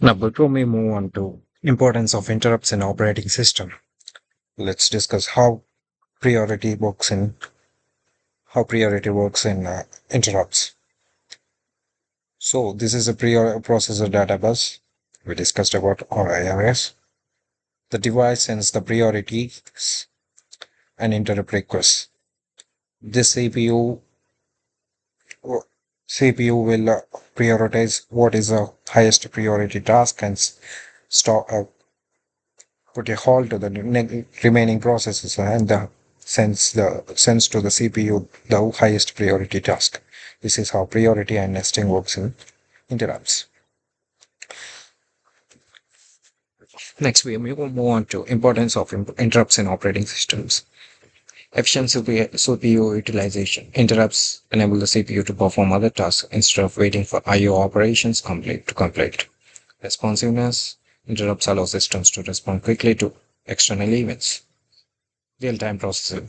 Now, before we move on to importance of interrupts in operating system, let's discuss how priority works in interrupts. So this is a processor data bus we discussed about or IRS. The device sends the priorities and interrupt requests. This CPU will prioritize what is the highest priority task and stop put a halt to the remaining processes and sends to the CPU the highest priority task. This is how priority and nesting works in interrupts. Next, we move on to importance of interrupts in operating systems. Efficient CPU utilization. Interrupts enable the CPU to perform other tasks instead of waiting for I/O operations to complete. Responsiveness. Interrupts allow systems to respond quickly to external events. Real-time processing.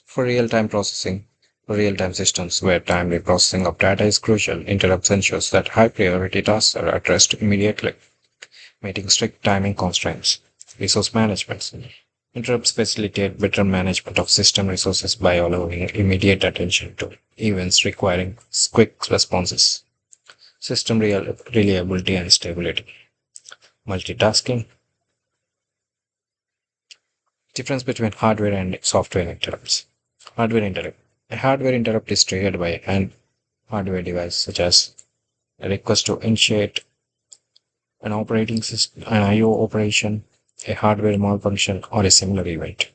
For real-time processing, for real-time systems where timely processing of data is crucial, interrupts ensures that high-priority tasks are addressed immediately, meeting strict timing constraints. Resource management. Interrupts facilitate better management of system resources by allowing immediate attention to events requiring quick responses. System reliability and stability. Multitasking. Difference between hardware and software interrupts. Hardware interrupt. A hardware interrupt is triggered by an hardware device, such as a request to initiate an operating system, an I/O operation, a hardware malfunction, or a similar event.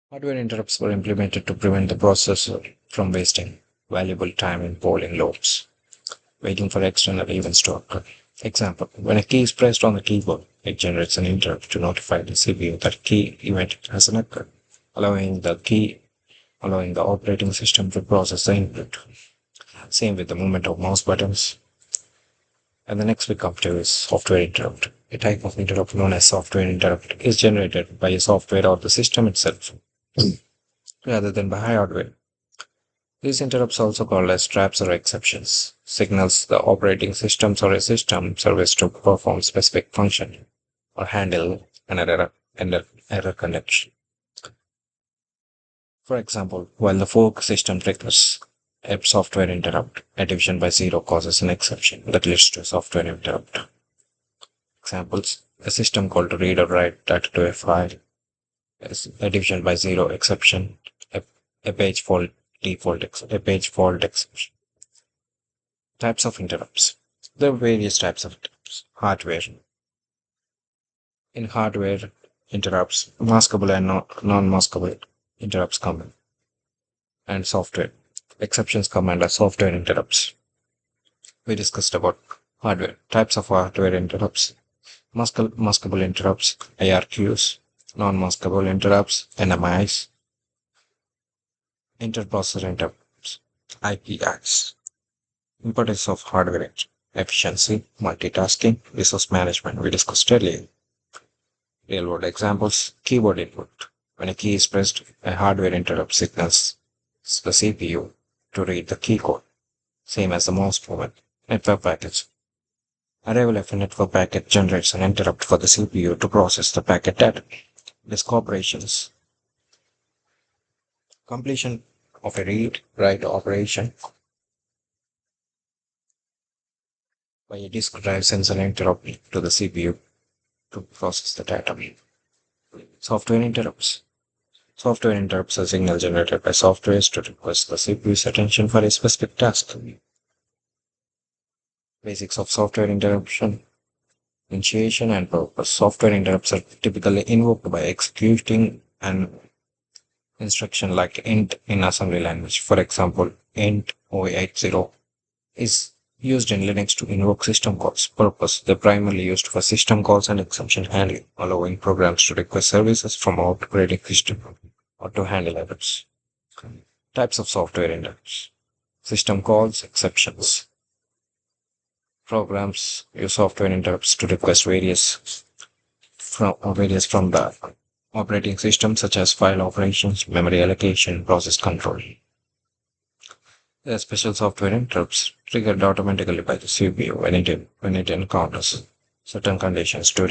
Hardware interrupts were implemented to prevent the processor from wasting valuable time in polling loops, waiting for external events to occur. Example, when a key is pressed on the keyboard, it generates an interrupt to notify the CPU that key event has occurred, allowing allowing the operating system to process the input. Same with the movement of mouse buttons. And the next we come to is software interrupt. A type of interrupt known as software interrupt is generated by a software or the system itself rather than by hardware. These interrupts, also called as traps or exceptions, signals the operating systems or a system service to perform specific function or handle an error connection. For example, while the fork system triggers a software interrupt, a division by zero causes an exception that leads to a software interrupt. Examples: a system called to read or write data to a file is a division by zero exception, a page fault a page fault exception. Types of interrupts. There are various types of interrupts. Hardware. In hardware interrupts, maskable and non-maskable interrupts come in. And software. Exceptions come under software interrupts. We discussed about hardware. Types of hardware interrupts. Maskable interrupts, ARQs. Non-maskable interrupts, NMIs. Interprocessor interrupts, IPIs. Importance of hardware: efficiency, multitasking, resource management we discussed earlier. Real world examples: keyboard input. When a key is pressed, a hardware interrupt signals the CPU to read the key code, same as the mouse movement. Network packets. Arrival of a network packet generates an interrupt for the CPU to process the packet data. Disk operations. Completion of a read-write operation by a disk drive sends an interrupt to the CPU to process the data. Software interrupts. Software interrupts are signals generated by software to request the CPU's attention for a specific task. Basics of software interruption: initiation and purpose. Software interrupts are typically invoked by executing an instruction like int in assembly language. For example, int 080 is used in Linux to invoke system calls. Purpose: they're primarily used for system calls and exception handling, allowing programs to request services from operating system or to handle errors. Types of software interrupts: system calls, exceptions. Programs use software interrupts to request various from the operating system, such as file operations, memory allocation, process control. The special software interrupts triggered automatically by the CPU when it encounters certain conditions during